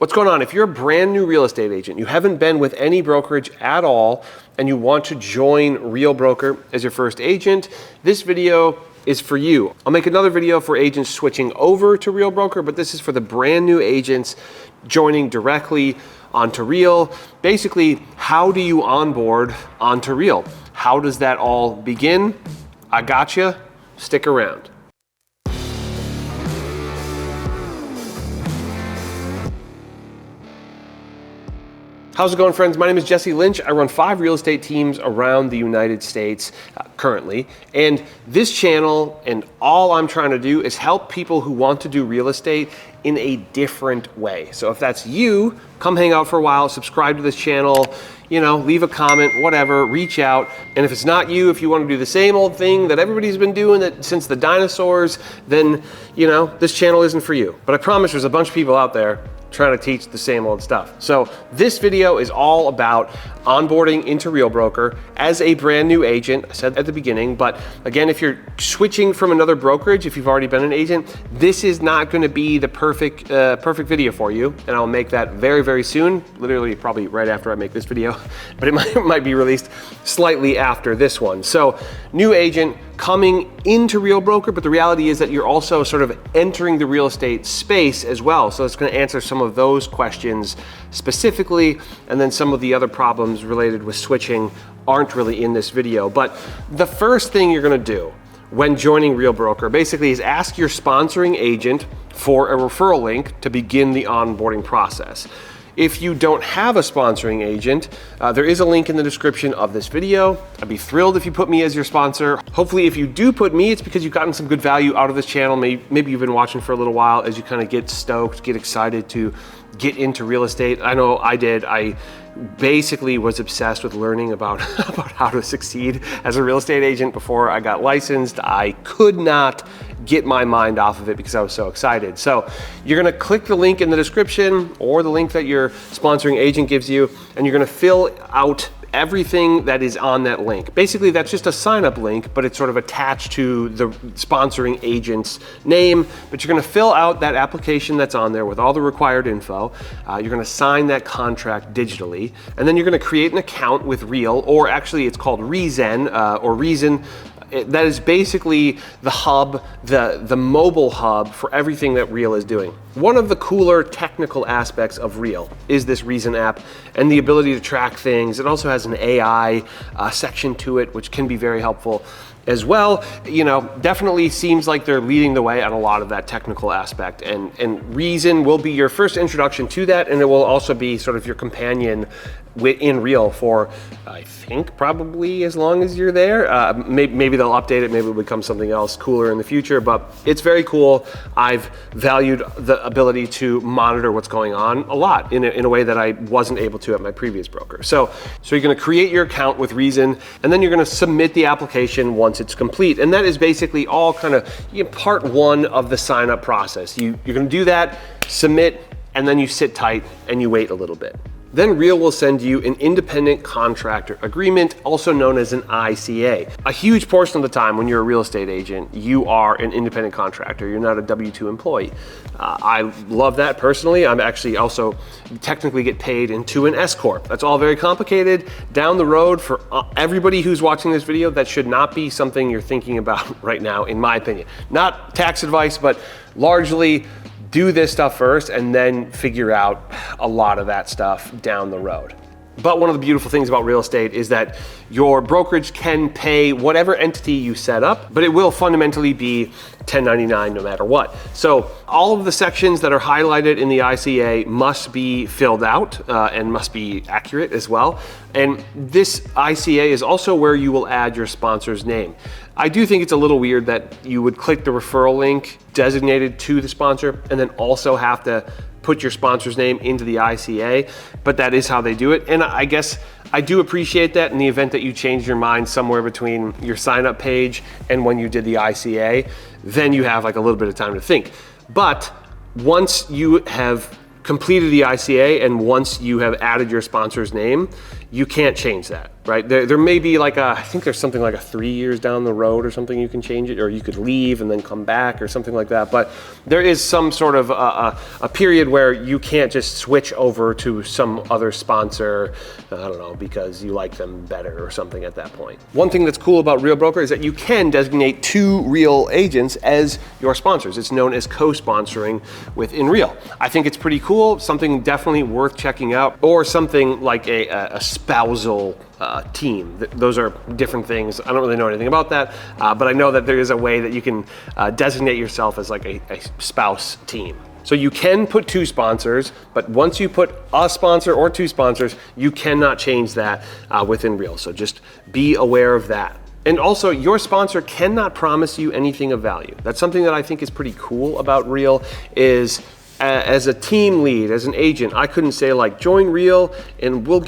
What's going on? If you're a brand new real estate agent, you haven't been with any brokerage at all, and you want to join Real Broker as your first agent, this video is for you. I'll make another video for agents switching over to Real Broker, but this is for the brand new agents joining directly onto Real. Basically, how do you onboard onto Real? How does that all begin? I gotcha. Stick around. How's it going, friends? My name is Jesse Lynch. I run 5 real estate teams around the United States currently. And this channel and all I'm trying to do is help people who want to do real estate in a different way. So if that's you, come hang out for a while, subscribe to this channel, leave a comment, whatever, reach out. And if it's not you, if you want to do the same old thing that everybody's been doing since the dinosaurs, then, this channel isn't for you. But I promise there's a bunch of people out there trying to teach the same old stuff. So this video is all about onboarding into Real Broker as a brand new agent. I said at the beginning, but again, if you're switching from another brokerage, if you've already been an agent, this is not going to be the perfect video for you. And I'll make that very, very soon, literally probably right after I make this video, but it might be released slightly after this one. So new agent coming into Real Broker, but the reality is that you're also sort of entering the real estate space as well. So it's going to answer some of those questions specifically, and then some of the other problems related with switching aren't really in this video. But the first thing you're going to do when joining Real Broker basically is ask your sponsoring agent for a referral link to begin the onboarding process. If you don't have a sponsoring agent, there is a link in the description of this video. I'd be thrilled if you put me as your sponsor. Hopefully, if you do put me, it's because you've gotten some good value out of this channel. Maybe you've been watching for a little while as you kind of get stoked, get excited to get into real estate. I know I did. I basically was obsessed with learning about how to succeed as a real estate agent before I got licensed. I could not get my mind off of it because I was so excited. So you're gonna click the link in the description or the link that your sponsoring agent gives you, and you're gonna fill out everything that is on that link. Basically, that's just a sign-up link, but it's sort of attached to the sponsoring agent's name. But you're gonna fill out that application that's on there with all the required info. You're gonna sign that contract digitally, and then you're gonna create an account with Real, or actually it's called Reason, or Reason. That is basically the hub, the mobile hub for everything that Real is doing. One of the cooler technical aspects of Real is this Reason app and the ability to track things. It also has an AI section to it, which can be very helpful as well. Definitely seems like they're leading the way on a lot of that technical aspect, and Reason will be your first introduction to that, and it will also be sort of your companion in Real for, I think, probably as long as you're there. Maybe they'll update it, maybe it'll become something else cooler in the future, but it's very cool. I've valued the ability to monitor what's going on a lot in a way that I wasn't able to at my previous broker. So you're gonna create your account with Reason, and then you're gonna submit the application once it's complete. And that is basically all kind of part one of the sign up process. You're gonna do that, submit, and then you sit tight and you wait a little bit. Then Real will send you an independent contractor agreement, also known as an ICA. A huge portion of the time when you're a real estate agent, you are an independent contractor. You're not a W-2 employee. I love that personally. I'm actually also technically get paid into an S-Corp. That's all very complicated. Down the road, for everybody who's watching this video, that should not be something you're thinking about right now, in my opinion. Not tax advice, but largely do this stuff first and then figure out a lot of that stuff down the road. But one of the beautiful things about real estate is that your brokerage can pay whatever entity you set up, but it will fundamentally be 1099 no matter what. So all of the sections that are highlighted in the ICA must be filled out and must be accurate as well. And this ICA is also where you will add your sponsor's name. I do think it's a little weird that you would click the referral link designated to the sponsor and then also have to put your sponsor's name into the ICA, but that is how they do it. And I guess I do appreciate that in the event that you change your mind somewhere between your sign up page and when you did the ICA, then you have like a little bit of time to think. But once you have completed the ICA and once you have added your sponsor's name, you can't change that, right? There may be like I think there's something like a 3 years down the road or something you can change it, or you could leave and then come back or something like that. But there is some sort of a period where you can't just switch over to some other sponsor, I don't know, because you like them better or something at that point. One thing that's cool about Real Broker is that you can designate 2 Real agents as your sponsors. It's known as co-sponsoring within Real. I think it's pretty cool, something definitely worth checking out, or something like a spousal team. Those are different things. I don't really know anything about that, but I know that there is a way that you can designate yourself as like a spouse team. So you can put 2 sponsors, but once you put a sponsor or 2 sponsors, you cannot change that within Real. So just be aware of that. And also, your sponsor cannot promise you anything of value. That's something that I think is pretty cool about Real is as a team lead, as an agent, I couldn't say like, join Real and I'll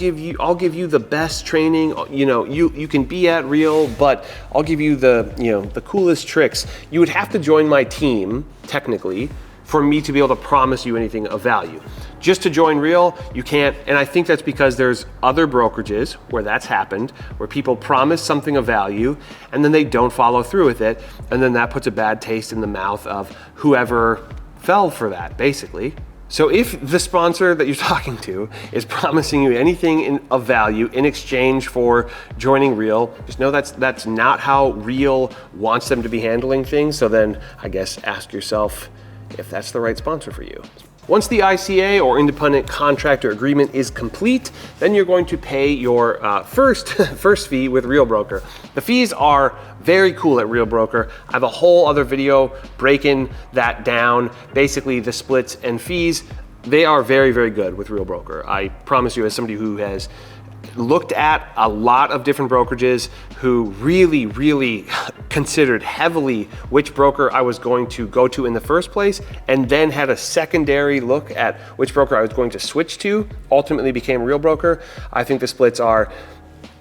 give you the best training. You know, you can be at Real, but I'll give you the coolest tricks. You would have to join my team, technically, for me to be able to promise you anything of value. Just to join Real, you can't, and I think that's because there's other brokerages where that's happened, where people promise something of value and then they don't follow through with it, and then that puts a bad taste in the mouth of whoever fell for that, basically. So if the sponsor that you're talking to is promising you anything of value in exchange for joining Real, just know that's not how Real wants them to be handling things. So then I guess ask yourself if that's the right sponsor for you. Once the ICA or independent contractor agreement is complete, then you're going to pay your first fee with Real Broker. The fees are very cool at Real Broker. I have a whole other video breaking that down. Basically the splits and fees, they are very, very good with Real Broker. I promise you, as somebody who has looked at a lot of different brokerages, who really, really considered heavily which broker I was going to go to in the first place, and then had a secondary look at which broker I was going to switch to, ultimately became Real Broker. I think the splits are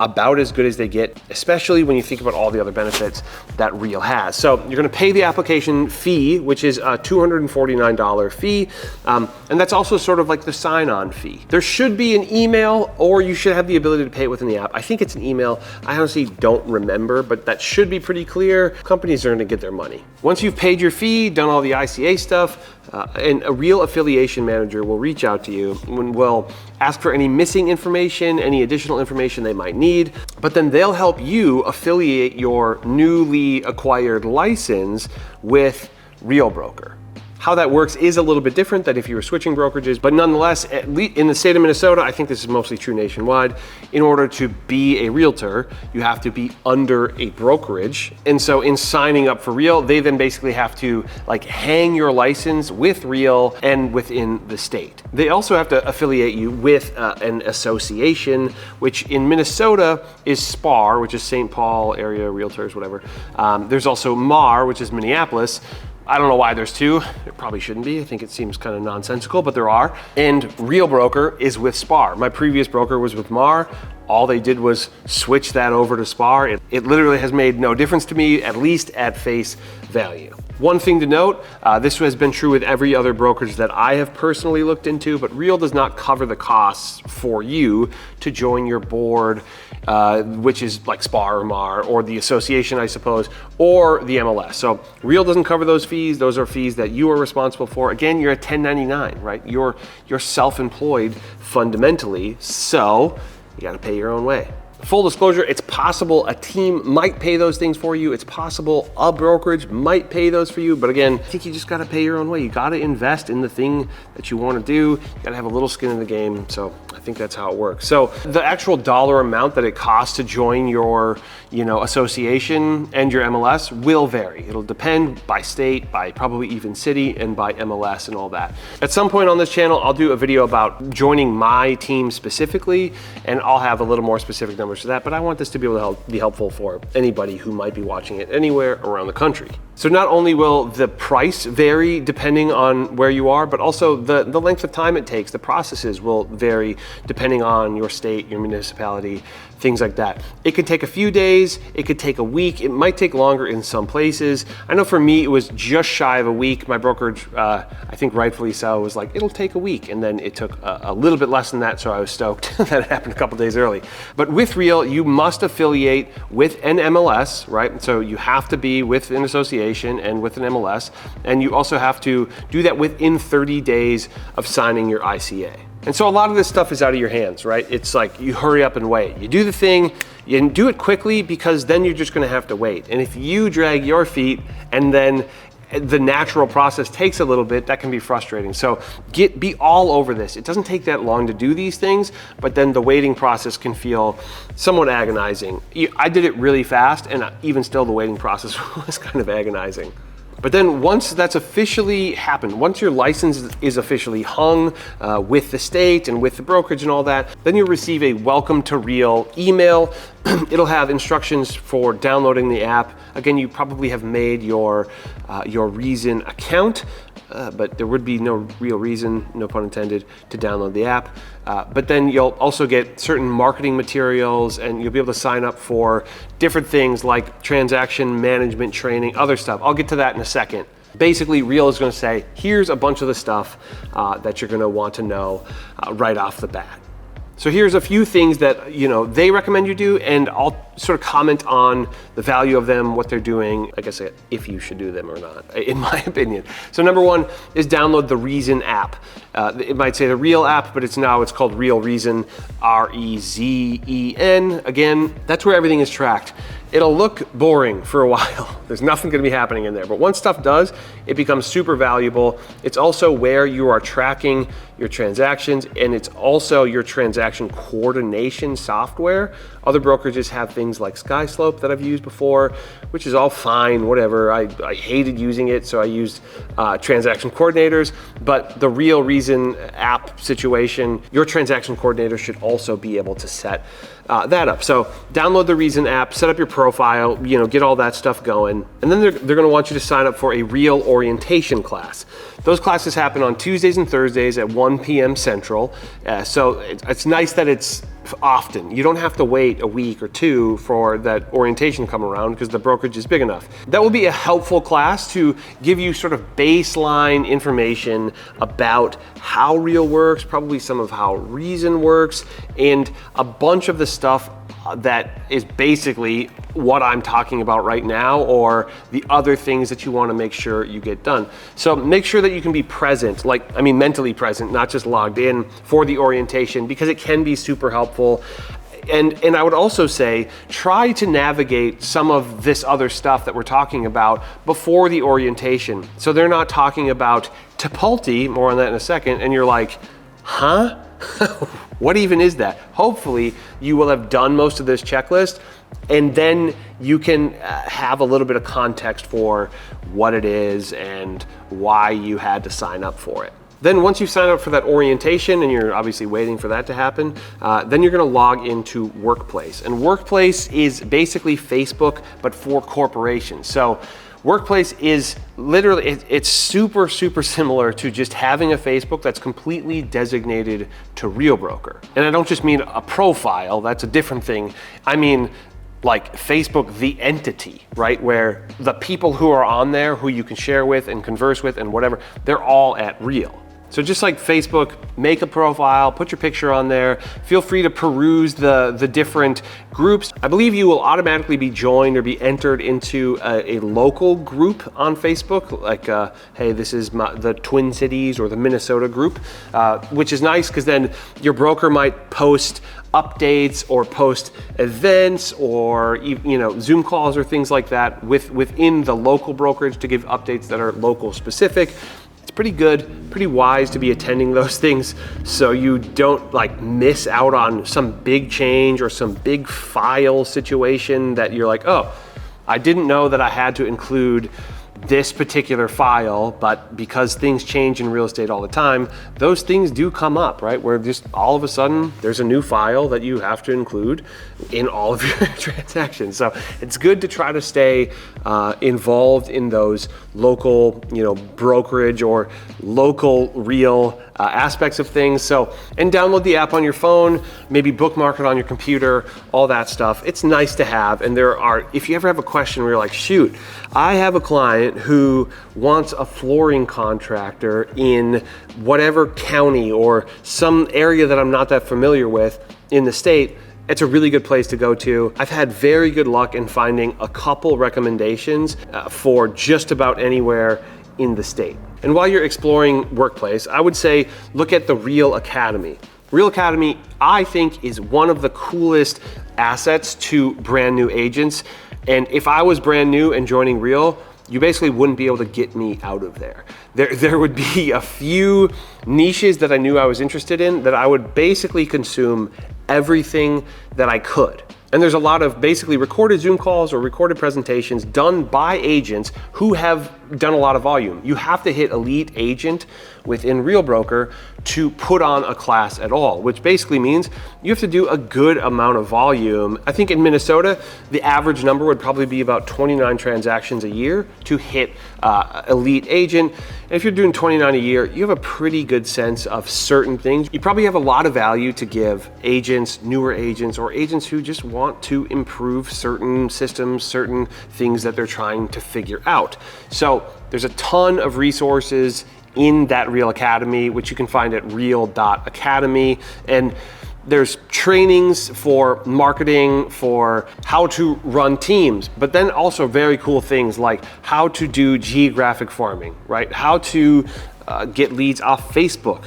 about as good as they get, especially when you think about all the other benefits that Real has. So you're gonna pay the application fee, which is a $249 fee, and that's also sort of like the sign-on fee. There should be an email, or you should have the ability to pay it within the app. I think it's an email. I honestly don't remember, but that should be pretty clear. Companies are gonna get their money. Once you've paid your fee, done all the ICA stuff, and a Real affiliation manager will reach out to you and will ask for any missing information, any additional information they might need, but then they'll help you affiliate your newly acquired license with Real Broker. How that works is a little bit different than if you were switching brokerages, but nonetheless, at least in the state of Minnesota, I think this is mostly true nationwide, in order to be a realtor, you have to be under a brokerage. And so in signing up for Real, they then basically have to like hang your license with Real and within the state. They also have to affiliate you with an association, which in Minnesota is SPAR, which is St. Paul Area Realtors, whatever. There's also MAR, which is Minneapolis. I don't know why there's 2. It probably shouldn't be. I think it seems kind of nonsensical, but there are. And Real Broker is with SPAR. My previous broker was with MAR. All they did was switch that over to SPAR. It literally has made no difference to me, at least at face value. One thing to note, this has been true with every other brokerage that I have personally looked into, but Real does not cover the costs for you to join your board, which is like SPAR or MAR, or the association, I suppose, or the MLS. So Real doesn't cover those fees. Those are fees that you are responsible for. Again, you're a 1099, right? You're self-employed fundamentally, so you gotta pay your own way. Full disclosure, it's possible a team might pay those things for you. It's possible a brokerage might pay those for you. But again, I think you just gotta pay your own way. You gotta invest in the thing that you wanna do. You gotta have a little skin in the game. So I think that's how it works. So the actual dollar amount that it costs to join your association and your MLS will vary. It'll depend by state, by probably even city, and by MLS and all that. At some point on this channel, I'll do a video about joining my team specifically, and I'll have a little more specific numbers to that, but I want this to be able to be helpful for anybody who might be watching it anywhere around the country. So not only will the price vary depending on where you are, but also the length of time it takes. The processes will vary depending on your state, your municipality, things like that. It could take a few days, it could take a week, it might take longer in some places. I know for me, it was just shy of a week. My brokerage, I think rightfully so, was like, it'll take a week. And then it took a little bit less than that, so I was stoked that it happened a couple days early. But with Real, you must affiliate with an MLS, right? So you have to be with an association and with an MLS. And you also have to do that within 30 days of signing your ICA. And so a lot of this stuff is out of your hands, right? It's like you hurry up and wait. You do the thing, you do it quickly because then you're just gonna have to wait. And if you drag your feet and then the natural process takes a little bit, that can be frustrating. So be all over this. It doesn't take that long to do these things, but then the waiting process can feel somewhat agonizing. I did it really fast, and even still the waiting process was kind of agonizing. But then once that's officially happened, once your license is officially hung with the state and with the brokerage and all that, then you'll receive a welcome to Real email. It'll have instructions for downloading the app. Again, you probably have made your Reason account, but there would be no real reason, no pun intended, to download the app. But then you'll also get certain marketing materials, and you'll be able to sign up for different things like transaction management training, other stuff. I'll get to that in a second. Basically, Real is going to say, here's a bunch of the stuff that you're going to want to know right off the bat. So here's a few things that they recommend you do, and I'll sort of comment on the value of them, what they're doing, I guess if you should do them or not, in my opinion. So number one is download the Reason app. It might say the Real app, but it's called Real Reason, REZEN. Again, that's where everything is tracked. It'll look boring for a while. There's nothing gonna be happening in there. But once stuff does, it becomes super valuable. It's also where you are tracking your transactions, and it's also your transaction coordination software. Other brokerages have things like SkySlope that I've used before, which is all fine, whatever. I hated using it, so I used transaction coordinators. But the Real Reason app situation, your transaction coordinator should also be able to set that up. So download the Reason app, set up your profile, get all that stuff going. And then they're gonna want you to sign up for a Real orientation class. Those classes happen on Tuesdays and Thursdays at 1 p.m. Central. So it's nice that it's often. You don't have to wait a week or two for that orientation to come around because the brokerage is big enough. That will be a helpful class to give you sort of baseline information about how Real works, probably some of how Reason works, and a bunch of the stuff that is basically what I'm talking about right now, or the other things that you want to make sure you get done. So make sure that you can be present, mentally present, not just logged in for the orientation, because it can be super helpful. And I would also say, try to navigate some of this other stuff that we're talking about before the orientation. So they're not talking about Tapulti, more on that in a second, and you're like, huh? What even is that? Hopefully you will have done most of this checklist, and then you can have a little bit of context for what it is and why you had to sign up for it. Then once you sign up for that orientation, and you're obviously waiting for that to happen, then you're gonna log into Workplace. And Workplace is basically Facebook, but for corporations. So Workplace is literally, it's super, super similar to just having a Facebook that's completely designated to Real Broker. And I don't just mean a profile, that's a different thing. I mean, like Facebook, the entity, right? Where the people who are on there, who you can share with and converse with and whatever, they're all at Real. So just like Facebook, make a profile, put your picture on there, feel free to peruse the different groups. I believe you will automatically be joined or be entered into a local group on Facebook, like, hey, this is the Twin Cities or the Minnesota group, which is nice because then your broker might post updates or post events or Zoom calls or things like that within the local brokerage to give updates that are local specific. It's pretty good, pretty wise to be attending those things so you don't miss out on some big change or some big file situation that you're like, oh, I didn't know that I had to include this particular file, but because things change in real estate all the time, those things do come up, right? Where just all of a sudden there's a new file that you have to include in all of your transactions. So it's good to try to stay involved in those local, brokerage or local real aspects of things. So, and download the app on your phone, maybe bookmark it on your computer, all that stuff. It's nice to have. And if you ever have a question where you're like, shoot, I have a client who wants a flooring contractor in whatever county or some area that I'm not that familiar with in the state, it's a really good place to go to. I've had very good luck in finding a couple recommendations for just about anywhere in the state. And while you're exploring workplace, I would say look at the Real Academy. Real Academy, I think, is one of the coolest assets to brand new agents. And if I was brand new and joining Real, you basically wouldn't be able to get me out of there. There would be a few niches that I knew I was interested in that I would basically consume everything that I could. And there's a lot of basically recorded Zoom calls or recorded presentations done by agents who have done a lot of volume. You have to hit elite agent within Real Broker to put on a class at all, which basically means you have to do a good amount of volume. I think in Minnesota, the average number would probably be about 29 transactions a year to hit elite agent. And if you're doing 29 a year, you have a pretty good sense of certain things. You probably have a lot of value to give agents, newer agents, or agents who just want to improve certain systems, certain things that they're trying to figure out. So there's a ton of resources in that Real Academy, which you can find at real.academy. And there's trainings for marketing, for how to run teams, but then also very cool things like how to do geographic farming, right? How to get leads off Facebook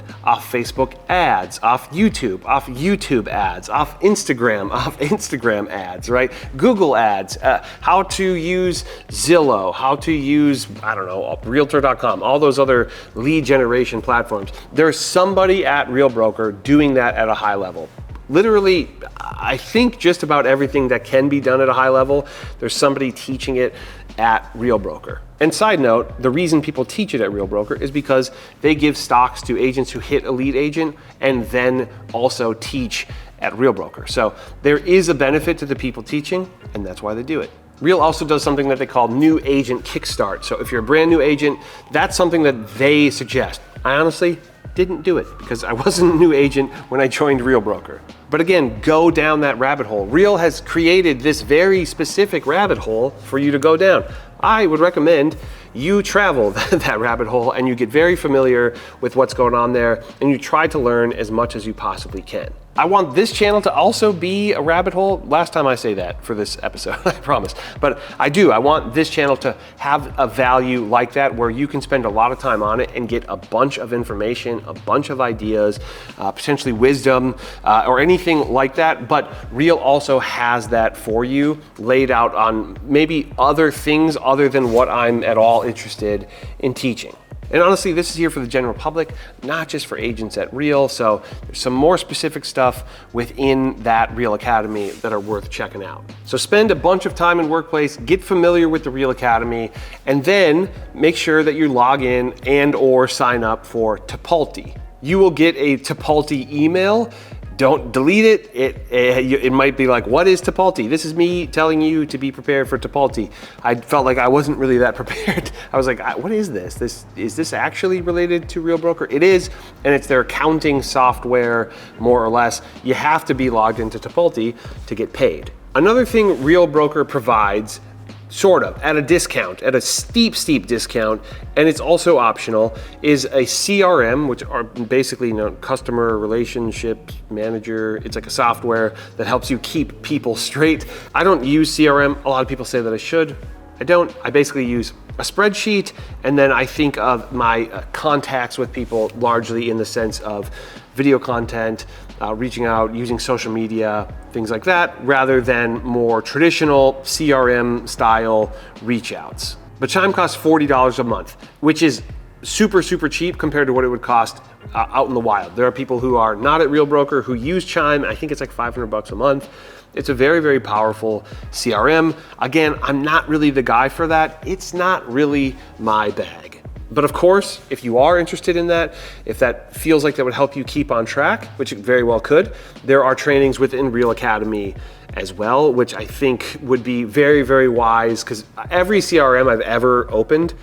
ads, off YouTube ads, off Instagram ads, right? Google ads, how to use Zillow, how to use, Realtor.com, all those other lead generation platforms. There's somebody at Real Broker doing that at a high level. Literally, I think just about everything that can be done at a high level, there's somebody teaching it at Real Broker. And side note, the reason people teach it at Real Broker is because they give stocks to agents who hit elite agent and then also teach at Real Broker. So there is a benefit to the people teaching, and that's why they do it. Real also does something that they call New Agent Kickstart. So if you're a brand new agent, that's something that they suggest. I honestly didn't do it because I wasn't a new agent when I joined Real Broker. But again, go down that rabbit hole. Real has created this very specific rabbit hole for you to go down. I would recommend you travel that rabbit hole and you get very familiar with what's going on there and you try to learn as much as you possibly can. I want this channel to also be a rabbit hole. Last time I say that for this episode, I promise. But I do. I want this channel to have a value like that where you can spend a lot of time on it and get a bunch of information, a bunch of ideas, potentially wisdom, or anything like that. But Real also has that for you laid out on maybe other things other than what I'm at all interested in teaching. And honestly, this is here for the general public, not just for agents at Real. So there's some more specific stuff within that Real Academy that are worth checking out. So spend a bunch of time in workplace, get familiar with the Real Academy, and then make sure that you log in and or sign up for Taly. You will get a Taly email. Don't delete it. It might be like, what is Taly? This is me telling you to be prepared for Taly. I felt like I wasn't really that prepared. I was like, what is this? Is this actually related to Real Broker? It is, and it's their accounting software, more or less. You have to be logged into Taly to get paid. Another thing Real Broker provides, sort of, at a discount, at a steep discount, and it's also optional, is a CRM, which are basically customer relationship manager. It's like a software that helps you keep people straight. I don't use CRM. A lot of people say that I should. I don't. I basically use a spreadsheet, and then I think of my contacts with people largely in the sense of video content, reaching out, using social media, things like that, rather than more traditional CRM style reach outs. But Chime costs $40 a month, which is super, super cheap compared to what it would cost out in the wild. There are people who are not at Real Broker who use Chime. I think it's like $500 a month. It's a very, very powerful CRM. Again, I'm not really the guy for that. It's not really my bag. But of course, if you are interested in that, if that feels like that would help you keep on track, which it very well could, there are trainings within Real Academy as well, which I think would be very, very wise, because every CRM I've ever opened,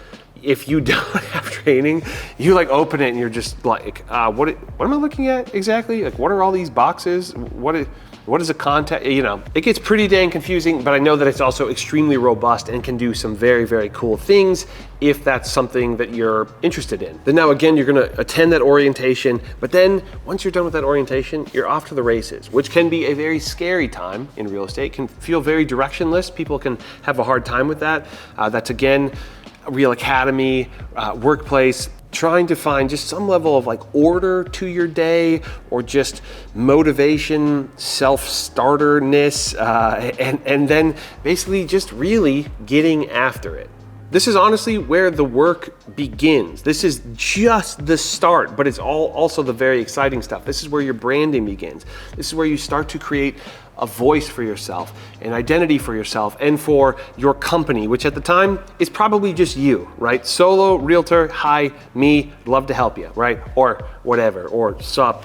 if you don't have training, you like open it and you're just like, what am I looking at exactly? Like, what are all these boxes? What is a contact? You know, it gets pretty dang confusing, but I know that it's also extremely robust and can do some very, very cool things if that's something that you're interested in. Then now again, you're gonna attend that orientation, but then once you're done with that orientation, you're off to the races, which can be a very scary time in real estate, can feel very directionless. People can have a hard time with that. That's again, Real Academy, workplace, trying to find just some level of like order to your day, or just motivation, self-starterness, and then basically just really getting after it. This is honestly where the work begins. This is just the start, but it's also the very exciting stuff. This is where your branding begins. This is where you start to create a voice for yourself, an identity for yourself, and for your company, which at the time is probably just you, right? Solo realtor, hi, me, love to help you, right? Or whatever, or sup,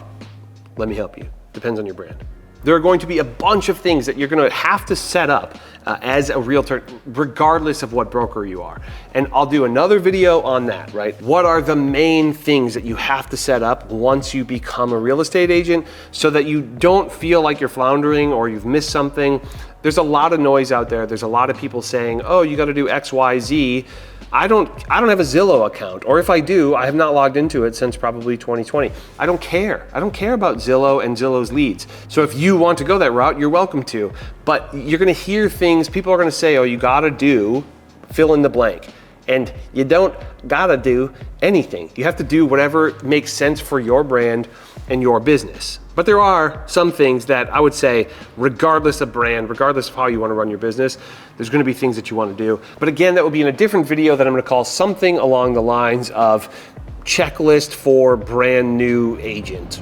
let me help you. Depends on your brand. There are going to be a bunch of things that you're going to have to set up as a realtor, regardless of what broker you are. And I'll do another video on that, right? What are the main things that you have to set up once you become a real estate agent so that you don't feel like you're floundering or you've missed something? There's a lot of noise out there. There's a lot of people saying, oh, you got to do X, Y, Z. I don't have a Zillow account, or if I do, I have not logged into it since probably 2020. I don't care. I don't care about Zillow and Zillow's leads. So if you want to go that route, you're welcome to. But you're gonna hear things, people are gonna say, oh, you gotta do fill in the blank. And you don't gotta do anything. You have to do whatever makes sense for your brand and your business. But there are some things that I would say, regardless of brand, regardless of how you want to run your business, there's going to be things that you want to do. But again, that will be in a different video that I'm going to call something along the lines of checklist for brand new agent.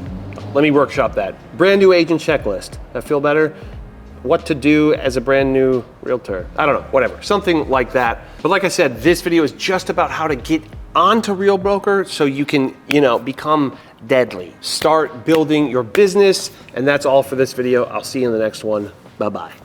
Let me workshop that. Brand new agent checklist. That feel better? What to do as a brand new realtor. I don't know, whatever, something like that. But like I said, this video is just about how to get onto Real Broker so you can, become deadly. Start building your business, and that's all for this video. I'll see you in the next one. Bye-bye.